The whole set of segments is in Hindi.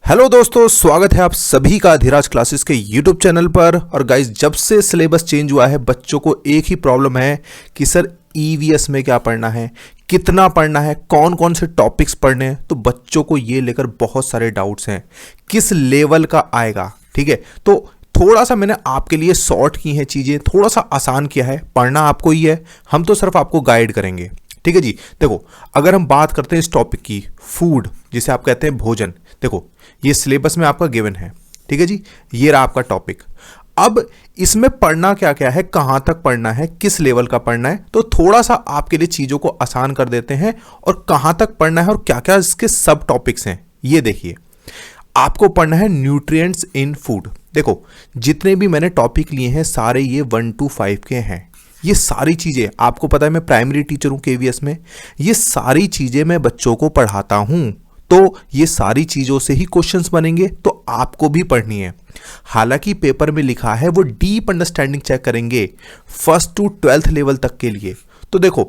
हेलो दोस्तों, स्वागत है आप सभी का धीराज क्लासेस के यूट्यूब चैनल पर। और गाइस, जब से सिलेबस चेंज हुआ है बच्चों को एक ही प्रॉब्लम है कि सर ईवीएस में क्या पढ़ना है, कितना पढ़ना है, कौन कौन से टॉपिक्स पढ़ने हैं। तो बच्चों को ये लेकर बहुत सारे डाउट्स हैं, किस लेवल का आएगा। ठीक है, तो थोड़ा सा मैंने आपके लिए सॉर्ट की हैं चीज़ें, थोड़ा सा आसान किया है। पढ़ना आपको ही है, हम तो सिर्फ आपको गाइड करेंगे। ठीक है जी। देखो, अगर हम बात करते हैं इस टॉपिक की, फूड जिसे आप कहते हैं भोजन, देखो ये सिलेबस में आपका गिवन है। ठीक है जी, ये रहा आपका टॉपिक। अब इसमें पढ़ना क्या क्या है, कहां तक पढ़ना है, किस लेवल का पढ़ना है, तो थोड़ा सा आपके लिए चीजों को आसान कर देते हैं। और कहां तक पढ़ना है और क्या क्या इसके सब टॉपिक्स हैं, ये देखिए। आपको पढ़ना है न्यूट्रिएंट्स इन फूड। देखो, जितने भी मैंने टॉपिक लिए हैं सारे ये 1 to 5 के हैं। ये सारी चीजें आपको पता है, मैं प्राइमरी टीचर हूं केवीएस में। ये सारी चीजें मैं बच्चों को पढ़ाता हूं, तो ये सारी चीजों से ही क्वेश्चंस बनेंगे, तो आपको भी पढ़नी है। हालांकि पेपर में लिखा है वो डीप अंडरस्टैंडिंग चेक करेंगे 1st to 12th लेवल तक के लिए। तो देखो,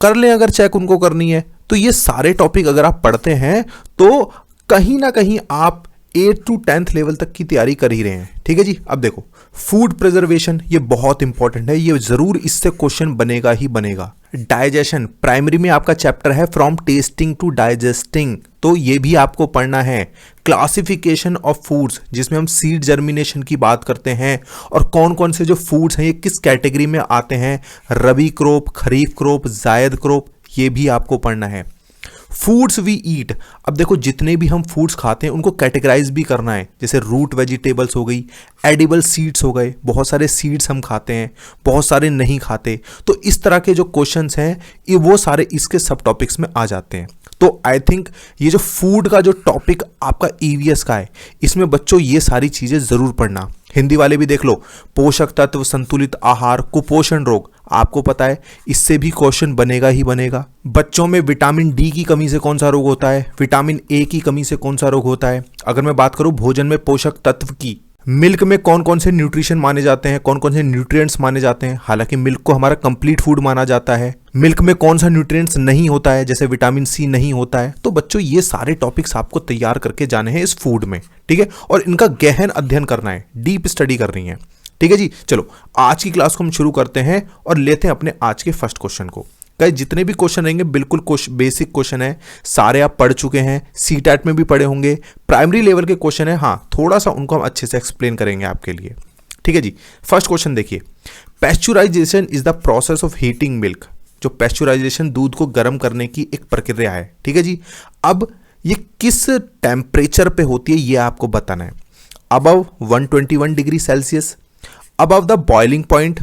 कर लें अगर चेक उनको करनी है, तो ये सारे टॉपिक अगर आप पढ़ते हैं तो कहीं ना कहीं आप 8th to 10th लेवल तक की तैयारी कर ही रहे हैं। ठीक है जी। अब देखो, फूड प्रिजर्वेशन ये बहुत इंपॉर्टेंट है, ये जरूर इससे क्वेश्चन बनेगा ही बनेगा। डाइजेशन, प्राइमरी में आपका चैप्टर है फ्रॉम टेस्टिंग टू डाइजेस्टिंग, तो ये भी आपको पढ़ना है। क्लासिफिकेशन ऑफ फूड्स, जिसमें हम सीड जर्मिनेशन की बात करते हैं और कौन कौन से जो फूड्स हैं ये किस कैटेगरी में आते हैं, रबी क्रॉप, खरीफ क्रॉप, जायद क्रॉप, ये भी आपको पढ़ना है। फूड्स वी ईट, अब देखो जितने भी हम फूड्स खाते हैं उनको कैटेगराइज भी करना है। जैसे रूट वेजिटेबल्स हो गई, एडिबल सीड्स हो गए, बहुत सारे सीड्स हम खाते हैं, बहुत सारे नहीं खाते। तो इस तरह के जो क्वेश्चंस हैं ये वो सारे इसके सब टॉपिक्स में आ जाते हैं। तो आई थिंक ये जो फूड का जो टॉपिक आपका ईवीएस का है, इसमें बच्चों ये सारी चीजें जरूर पढ़ना। हिंदी वाले भी देख लो, पोषक तत्व, संतुलित आहार, कुपोषण रोग, आपको पता है इससे भी क्वेश्चन बनेगा ही बनेगा। बच्चों में विटामिन डी की कमी से कौन सा रोग होता है, विटामिन ए की कमी से कौन सा रोग होता है। अगर मैं बात करूं भोजन में पोषक तत्व की, मिल्क में कौन कौन से न्यूट्रिशन माने जाते हैं, कौन कौन से न्यूट्रिएंट्स माने जाते हैं। हालांकि मिल्क को हमारा कंप्लीट फूड माना जाता है। मिल्क में कौन सा न्यूट्रिएंट्स नहीं होता है, जैसे विटामिन सी नहीं होता है। तो बच्चों ये सारे टॉपिक्स आपको तैयार करके जाने हैं इस फूड में। ठीक है, और इनका गहन अध्ययन करना है, डीप स्टडी करनी है। ठीक है जी। चलो, आज की क्लास को हम शुरू करते हैं और लेते हैं अपने आज के फर्स्ट क्वेश्चन को। कई जितने भी क्वेश्चन रहेंगे बिल्कुल बेसिक क्वेश्चन है, सारे आप पढ़ चुके हैं, सीटेट में भी पढ़े होंगे, प्राइमरी लेवल के क्वेश्चन है। हाँ, थोड़ा सा उनको हम अच्छे से एक्सप्लेन करेंगे आपके लिए। ठीक है जी। फर्स्ट क्वेश्चन देखिए, pasteurisation is the process of heating milk. जो पैस्चुराइजेशन दूध को गर्म करने की एक प्रक्रिया है। ठीक है जी। अब ये किस टेम्परेचर पे होती है ये आपको बताना है। Above 121 degree Celsius, above the boiling point,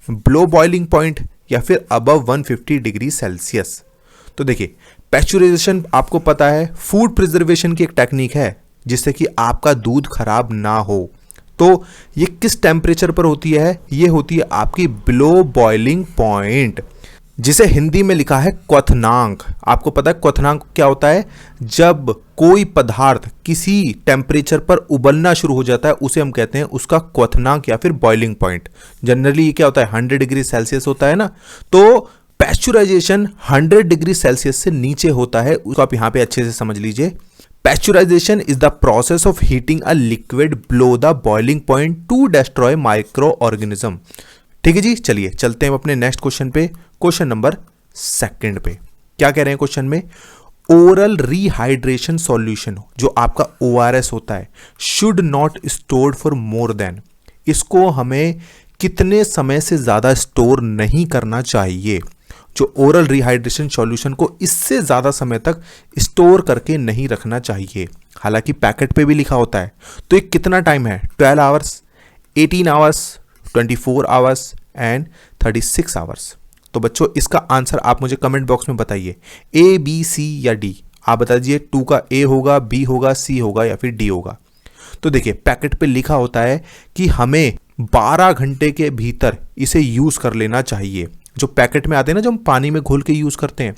below boiling point, या फिर अबव 150 डिग्री सेल्सियस। तो देखिए, पैस्चुराइजेशन आपको पता है फूड प्रिजर्वेशन की एक टेक्निक है जिससे कि आपका दूध खराब ना हो। तो ये किस टेम्परेचर पर होती है, ये होती है आपकी बिलो बॉइलिंग पॉइंट, जिसे हिंदी में लिखा है क्वथनांक। आपको पता है क्वथनांक क्या होता है, जब कोई पदार्थ किसी टेम्परेचर पर उबलना शुरू हो जाता है उसे हम कहते हैं उसका क्वथनांक या फिर बॉइलिंग पॉइंट। जनरली ये क्या होता है, 100 डिग्री सेल्सियस होता है ना। तो पैस्चुराइजेशन 100 डिग्री सेल्सियस से नीचे होता है, उसको आप यहां पे अच्छे से समझ लीजिए। Pasteurisation is the process of heating a liquid below the boiling point to destroy microorganism. ठीक है जी। चलिए चलते हैं अपने नेक्स्ट क्वेश्चन पे, क्वेश्चन नंबर 2 पे। क्या कह रहे हैं क्वेश्चन में, ओरल रिहाइड्रेशन सॉल्यूशन जो आपका ORS होता है, should not stored for more than, इसको हमें कितने समय से ज्यादा स्टोर नहीं करना चाहिए। जो ओरल रिहाइड्रेशन सॉल्यूशन को इससे ज्यादा समय तक स्टोर करके नहीं रखना चाहिए। हालांकि पैकेट पे भी लिखा होता है। तो ये कितना टाइम है, 12 hours, 18 hours, 24 hours and 36 hours. तो बच्चों इसका आंसर आप मुझे कमेंट बॉक्स में बताइए, A, B, C या D। आप बता दीजिए 2 का A होगा, B होगा, C होगा या फिर D होगा। तो देखिए, पैकेट पे लिखा होता है कि हमें 12 घंटे के भीतर इसे यूज कर लेना चाहिए। जो पैकेट में आते हैं ना, जो हम पानी में घोल के यूज करते हैं।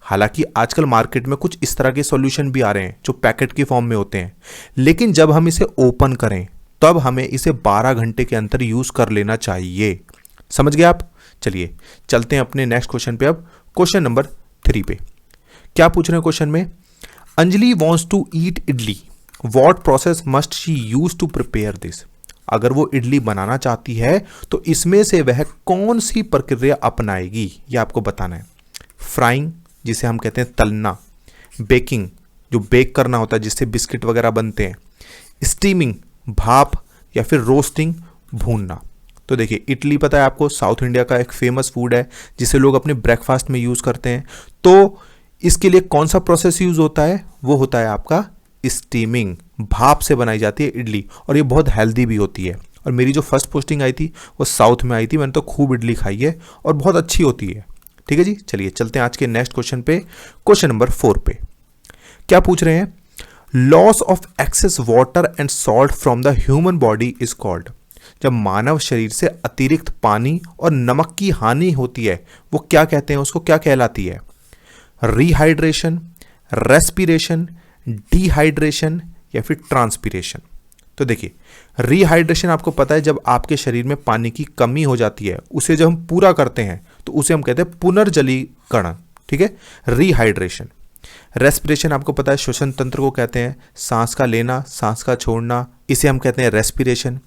हालांकि आजकल मार्केट में कुछ इस तरह के सॉल्यूशन भी आ रहे हैं जो पैकेट के फॉर्म में होते हैं, लेकिन जब हम इसे ओपन करें तब हमें इसे 12 घंटे के अंदर यूज कर लेना चाहिए। समझ गए आप। चलिए चलते हैं अपने नेक्स्ट क्वेश्चन पे। अब क्वेश्चन नंबर 3 पे क्या पूछ रहे हैं क्वेश्चन में, Anjali wants to eat idli what process must she use to prepare this? अगर वो इडली बनाना चाहती है तो इसमें से वह कौन सी प्रक्रिया अपनाएगी, ये आपको बताना है। फ्राइंग, जिसे हम कहते हैं तलना, बेकिंग, जो बेक करना होता है जिससे बिस्किट वगैरह बनते हैं, स्टीमिंग, भाप, या फिर रोस्टिंग, भूनना। तो देखिए, इडली पता है आपको साउथ इंडिया का एक फेमस फूड है जिसे लोग अपने ब्रेकफास्ट में यूज करते हैं। तो इसके लिए कौन सा प्रोसेस यूज होता है? वो होता है आपका स्टीमिंग, भाप से बनाई जाती है इडली, और ये बहुत हेल्दी भी होती है। और मेरी जो फर्स्ट पोस्टिंग आई थी वो साउथ में आई थी, मैंने तो खूब इडली खाई है और बहुत अच्छी होती है। ठीक है जी, चलिए चलते हैं आज के नेक्स्ट क्वेश्चन पे, क्वेश्चन नंबर 4 पे। क्या पूछ रहे हैं? Loss of excess water and salt from the human body is called. जब मानव शरीर से अतिरिक्त पानी और नमक की हानि होती है वो क्या कहते हैं, उसको क्या कहलाती है? रिहाइड्रेशन, रेस्पिरेशन, डिहाइड्रेशन, या फिर ट्रांसपिरेशन। तो देखिए, रिहाइड्रेशन आपको पता है जब आपके शरीर में पानी की कमी हो जाती है, उसे जब हम पूरा करते हैं तो उसे हम कहते हैं पुनर्जलीकरण। ठीक है, रिहाइड्रेशन। रेस्पिरेशन आपको पता है श्वसन तंत्र को कहते हैं, सांस का लेना, सांस का छोड़ना, इसे हम कहते हैं respiration.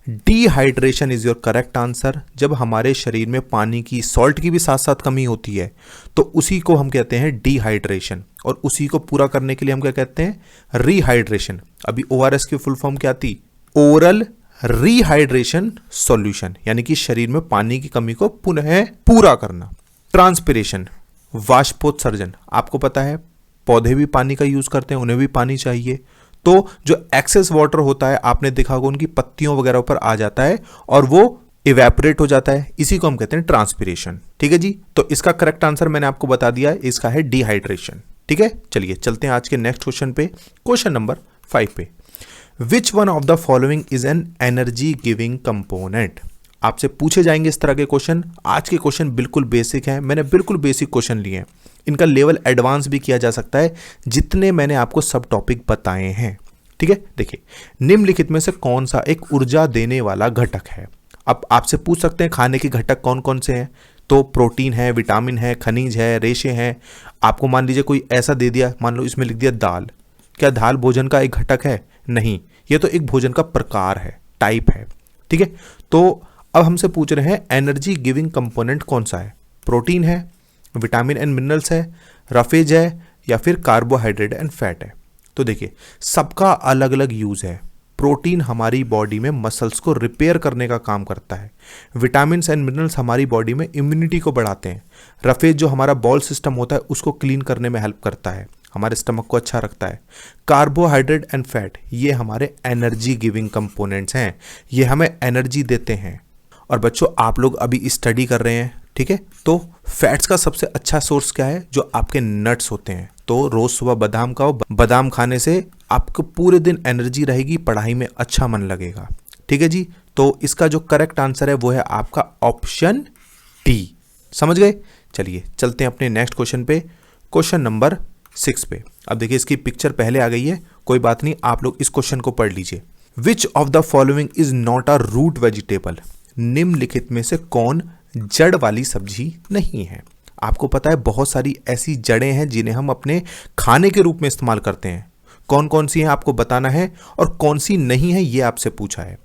Dehydration is your correct answer. जब हमारे शरीर में पानी की, सॉल्ट की भी साथ साथ कमी होती है तो उसी को हम कहते हैं डिहाइड्रेशन, और उसी को पूरा करने के लिए हम क्या कहते हैं? रिहाइड्रेशन। अभी ORS की फुल फॉर्म क्या थी? ओरल रिहाइड्रेशन सॉल्यूशन, यानी कि शरीर में पानी की कमी को पुनः पूरा करना। ट्रांसपिरेशन, वाष्पोत्सर्जन। आपको पता है पौधे भी पानी का यूज करते हैं, उन्हें भी पानी चाहिए। तो जो एक्सेस वाटर होता है आपने देखा होगा उनकी पत्तियों वगैरह पर आ जाता है और वो इवेपोरेट हो जाता है, इसी को हम कहते हैं ट्रांसपिरेशन। ठीक है जी, तो इसका करेक्ट आंसर मैंने आपको बता दिया, इसका है डिहाइड्रेशन। ठीक है, चलिए चलते हैं आज के नेक्स्ट क्वेश्चन पे, क्वेश्चन नंबर 5 पे। Which one of the following is an energy giving component? आपसे पूछे जाएंगे इस तरह के क्वेश्चन। आज के क्वेश्चन बिल्कुल बेसिक हैं, मैंने बिल्कुल बेसिक क्वेश्चन लिए हैं, इनका लेवल एडवांस भी किया जा सकता है जितने मैंने आपको सब टॉपिक बताए हैं। ठीक है, देखिए, निम्नलिखित में से कौन सा एक ऊर्जा देने वाला घटक है? अब आपसे पूछ सकते हैं खाने के घटक कौन कौन से हैं, तो प्रोटीन है, विटामिन है, खनिज है, रेशे हैं। आपको मान लीजिए कोई ऐसा दे दिया, मान लो इसमें लिख दिया दाल, क्या दाल भोजन का एक घटक है? नहीं, ये तो एक भोजन का प्रकार है, टाइप है। ठीक है, तो अब हमसे पूछ रहे हैं एनर्जी गिविंग कंपोनेंट कौन सा है? प्रोटीन है, विटामिन एंड मिनरल्स है, रफेज है, या फिर कार्बोहाइड्रेट एंड फैट है। तो देखिए, सबका अलग अलग यूज है। प्रोटीन हमारी बॉडी में मसल्स को रिपेयर करने का काम करता है। विटामिन एंड मिनरल्स हमारी बॉडी में इम्यूनिटी को बढ़ाते हैं। रफेज जो हमारा बॉल सिस्टम होता है उसको क्लीन करने में हेल्प करता है, हमारे स्टमक को अच्छा रखता है। कार्बोहाइड्रेट एंड फैट ये हमारे एनर्जी गिविंग कंपोनेंट्स हैं, ये हमें एनर्जी देते हैं। और बच्चों, आप लोग अभी स्टडी कर रहे हैं, ठीक है, तो फैट्स का सबसे अच्छा सोर्स क्या है? जो आपके नट्स होते हैं। तो रोज सुबह बादाम खाओ, बादाम खाने से आपको पूरे दिन एनर्जी रहेगी, पढ़ाई में अच्छा मन लगेगा। ठीक है जी, तो इसका जो करेक्ट आंसर है वो है आपका ऑप्शन डी। समझ गए? चलिए चलते हैं अपने नेक्स्ट क्वेश्चन पे, क्वेश्चन नंबर 6 पे। अब देखिए, इसकी पिक्चर पहले आ गई है, कोई बात नहीं, आप लोग इस क्वेश्चन को पढ़ लीजिए। Which of the following is not a root vegetable? निम्नलिखित में से कौन जड़ वाली सब्जी नहीं है? आपको पता है बहुत सारी ऐसी जड़ें हैं जिन्हें हम अपने खाने के रूप में इस्तेमाल करते हैं। कौन कौन सी हैं आपको बताना है, और कौन सी नहीं है ये आपसे पूछा है।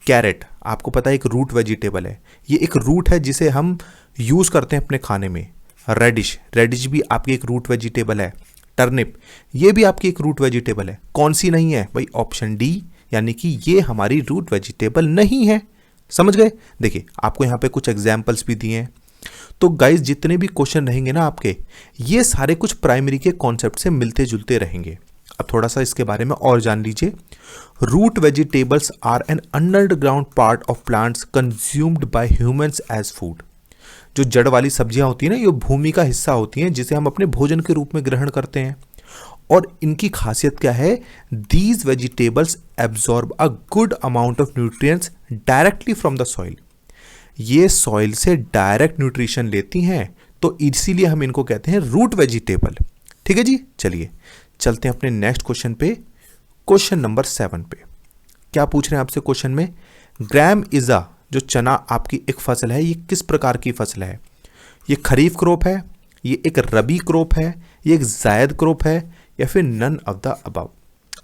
कैरेट आपको पता है एक रूट वेजिटेबल है, ये एक रूट है जिसे हम यूज करते हैं अपने खाने में। रेडिश, रेडिश भी आपकी एक रूट वेजिटेबल है। टर्निप, ये भी आपकी एक रूट वेजिटेबल है। कौन सी नहीं है भाई? ऑप्शन डी, यानी कि ये हमारी रूट वेजिटेबल नहीं है। समझ गए? देखिए, आपको यहाँ पे कुछ एग्जाम्पल्स भी दिए हैं। तो गाइस, जितने भी क्वेश्चन रहेंगे ना आपके, ये सारे कुछ प्राइमरी के कॉन्सेप्ट से मिलते जुलते रहेंगे। अब थोड़ा सा इसके बारे में और जान लीजिए। Root vegetables are an underground part of plants consumed by humans as food. जो जड़ वाली सब्जियां होती हैं ना, ये भूमि का हिस्सा होती हैं जिसे हम अपने भोजन के रूप में ग्रहण करते हैं। और इनकी खासियत क्या है? These vegetables absorb a good amount of nutrients directly from the soil. ये सॉइल से डायरेक्ट न्यूट्रिशन लेती हैं, तो इसीलिए हम इनको कहते हैं रूट वेजिटेबल। ठीक है जी, चलिए चलते हैं अपने नेक्स्ट क्वेश्चन पे, क्वेश्चन नंबर 7 पे। क्या पूछ रहे हैं आपसे क्वेश्चन में? ग्राम इज़ा, जो चना आपकी एक फसल है, ये किस प्रकार की फसल है? ये खरीफ क्रॉप है, ये एक रबी क्रॉप है, ये एक जायद क्रॉप है, या फिर नन ऑफ द अबव?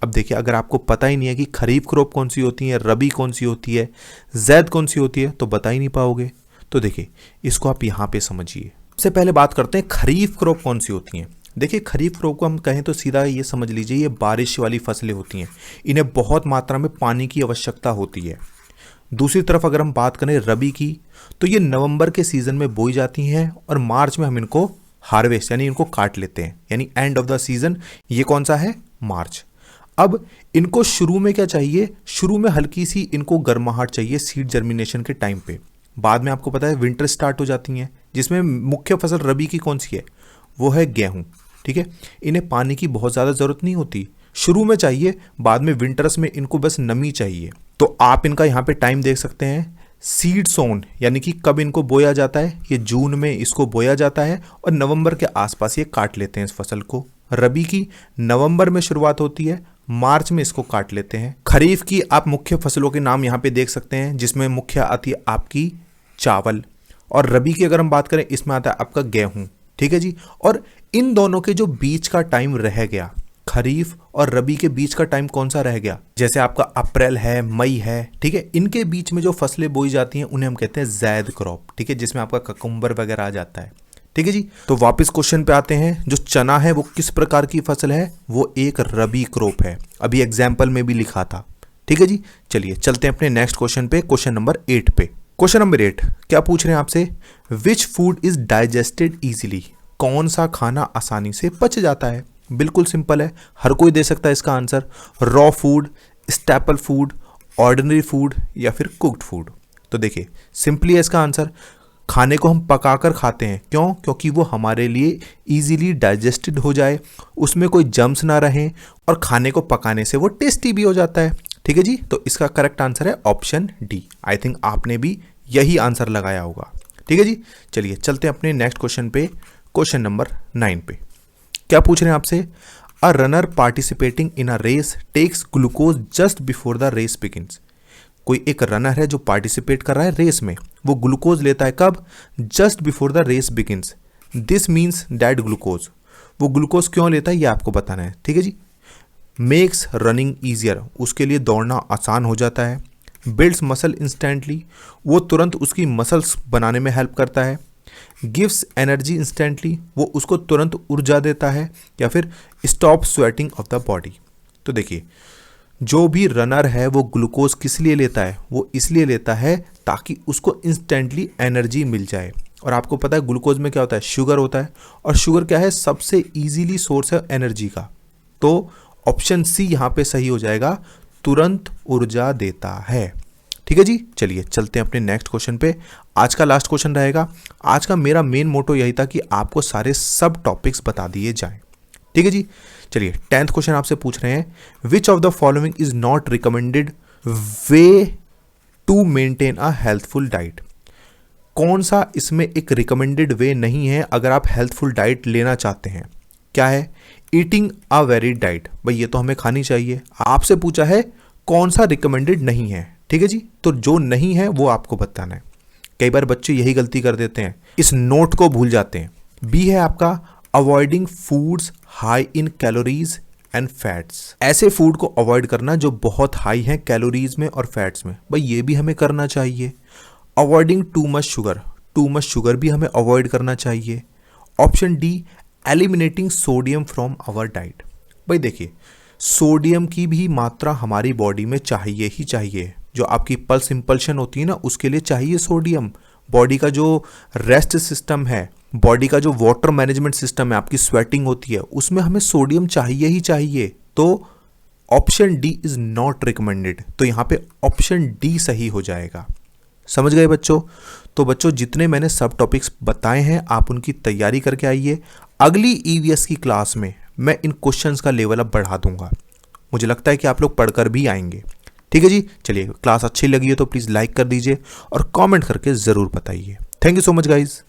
अब देखिए, अगर आपको पता ही नहीं है कि खरीफ क्रॉप कौन सी होती है, रबी कौन सी होती है, जैद कौन सी होती है, तो बता ही नहीं पाओगे। तो देखिए, इसको आप यहाँ पे समझिए। सबसे पहले बात करते हैं खरीफ क्रॉप कौन सी होती हैं। देखिए, खरीफ क्रॉप को हम कहें तो सीधा ये समझ लीजिए, ये बारिश वाली फसलें होती हैं। इन्हें बहुत मात्रा में पानी की आवश्यकता होती है। दूसरी तरफ अगर हम बात करें रबी की, तो ये नवंबर के सीज़न में बोई जाती हैं और मार्च में हम इनको हार्वेस्ट यानी इनको काट लेते हैं, यानी एंड ऑफ द सीज़न ये कौन सा है, मार्च। अब इनको शुरू में क्या चाहिए, शुरू में हल्की सी इनको गर्माहट चाहिए सीड जर्मिनेशन के टाइम पे। बाद में आपको पता है विंटर स्टार्ट हो जाती हैं, जिसमें मुख्य फसल रबी की कौन सी है, वो है गेहूँ। ठीक है, इन्हें पानी की बहुत ज़्यादा ज़रूरत नहीं होती, शुरू में चाहिए, बाद में विंटर्स में इनको बस नमी चाहिए। तो आप इनका यहाँ पे टाइम देख सकते हैं, सीड सोन यानी कि कब इनको बोया जाता है, ये जून में इसको बोया जाता है और नवंबर के आसपास ये काट लेते हैं इस फसल को। रबी की नवंबर में शुरुआत होती है, मार्च में इसको काट लेते हैं। खरीफ की आप मुख्य फसलों के नाम यहाँ पे देख सकते हैं, जिसमें मुख्य आती है आपकी चावल, और रबी की अगर हम बात करें इसमें आता है आपका गेहूँ। ठीक है जी, और इन दोनों के जो बीच का टाइम रह गया, खरीफ और रबी के बीच का टाइम कौन सा रह गया, जैसे आपका अप्रैल है, मई है, ठीक है, इनके बीच में जो फसलें बोई जाती हैं उन्हें हम कहते हैं जैद क्रॉप। ठीक है, जिसमें आपका ककुम्बर वगैरह आ जाता है। ठीक है जी, तो वापस क्वेश्चन पे आते हैं। जो चना है वो किस प्रकार की फसल है, वो एक रबी क्रॉप है, अभी एग्जाम्पल में भी लिखा था। ठीक है जी, चलिए चलते हैं अपने नेक्स्ट क्वेश्चन पे, क्वेश्चन नंबर 8 पे। क्वेश्चन नंबर 8 क्या पूछ रहे हैं आपसे, which food is digested easily, कौन सा खाना आसानी से पच जाता है। बिल्कुल सिंपल है, हर कोई दे सकता है इसका answer, raw food, staple food, ordinary food या फिर कुक्ड फूड। तो देखिए सिंपली है इसका आंसर, खाने को हम पकाकर खाते हैं, क्यों, क्योंकि वो हमारे लिए इजीली डाइजेस्टेड हो जाए, उसमें कोई जम्स ना रहे और खाने को पकाने से वो टेस्टी भी हो जाता है। ठीक है जी, तो इसका करेक्ट आंसर है ऑप्शन डी। आई थिंक आपने भी यही आंसर लगाया होगा। ठीक है जी, चलिए चलते हैं अपने नेक्स्ट क्वेश्चन पे, क्वेश्चन नंबर 9 पे। क्या पूछ रहे हैं आपसे, a runner participating in a race takes glucose just before the race begins. कोई एक रनर है जो पार्टिसिपेट कर रहा है रेस में, वो ग्लूकोज लेता है कब, just before the race begins. This means that glucose, वो ग्लूकोज क्यों लेता है ये आपको बताना है। ठीक है जी, मेक्स रनिंग ईजियर, उसके लिए दौड़ना आसान हो जाता है। बिल्ड्स मसल इंस्टेंटली, वो तुरंत उसकी मसल्स बनाने में हेल्प करता है। गिव्स एनर्जी इंस्टेंटली, वो उसको तुरंत ऊर्जा देता है। या फिर stop sweating of the body. तो देखिए, जो भी रनर है वो ग्लूकोज किस लिए लेता है, वो इसलिए लेता है ताकि उसको इंस्टेंटली एनर्जी मिल जाए। और आपको पता है ग्लूकोज में क्या होता है, शुगर होता है, और शुगर क्या है, सबसे इजीली सोर्स है एनर्जी का। तो ऑप्शन सी यहाँ पे सही हो जाएगा, तुरंत ऊर्जा देता है। ठीक है जी, चलिए चलते हैं अपने नेक्स्ट क्वेश्चन पे। आज का लास्ट क्वेश्चन रहेगा। आज का मेरा मेन मोटो यही था कि आपको सारे सब टॉपिक्स बता दिए जाएं। ठीक है जी, चलिए 10th क्वेश्चन आपसे पूछ रहे हैं, which of the following is not recommended way to maintain a healthful diet. कौन सा इसमें एक रिकमेंडेड वे नहीं है अगर आप हेल्थफुल डाइट लेना चाहते हैं। क्या है, ईटिंग अ वेरिड डाइट, भाई ये तो हमें खानी चाहिए। आपसे पूछा है कौन सा रिकमेंडेड नहीं है। ठीक है जी, तो जो नहीं है वो आपको बताना है। कई बार बच्चे यही गलती कर देते हैं, इस नोट को भूल जाते हैं। बी है आपका avoiding foods high in calories and fats, ऐसे फूड को अवॉइड करना जो बहुत हाई हैं कैलोरीज में और फैट्स में, भाई ये भी हमें करना चाहिए। अवॉइडिंग टू मच शुगर भी हमें अवॉइड करना चाहिए। Option D eliminating sodium from our diet, भाई देखिए सोडियम की भी मात्रा हमारी बॉडी में चाहिए ही चाहिए। जो आपकी पल्स इंपल्शन होती है ना, उसके लिए चाहिए सोडियम। बॉडी का जो रेस्ट सिस्टम है, बॉडी का जो वाटर मैनेजमेंट सिस्टम है, आपकी स्वेटिंग होती है, उसमें हमें सोडियम चाहिए ही चाहिए। तो option D is not recommended, तो यहाँ पे ऑप्शन डी सही हो जाएगा। समझ गए बच्चों। तो बच्चों जितने मैंने सब टॉपिक्स बताए हैं आप उनकी तैयारी करके आइए। अगली ईवीएस की क्लास में मैं इन क्वेश्चंस का लेवल अप बढ़ा दूंगा। मुझे लगता है कि आप लोग पढ़कर भी आएंगे। ठीक है जी, चलिए क्लास अच्छी लगी है तो प्लीज़ लाइक कर दीजिए और कमेंट करके ज़रूर बताइए। Thank you so much guys.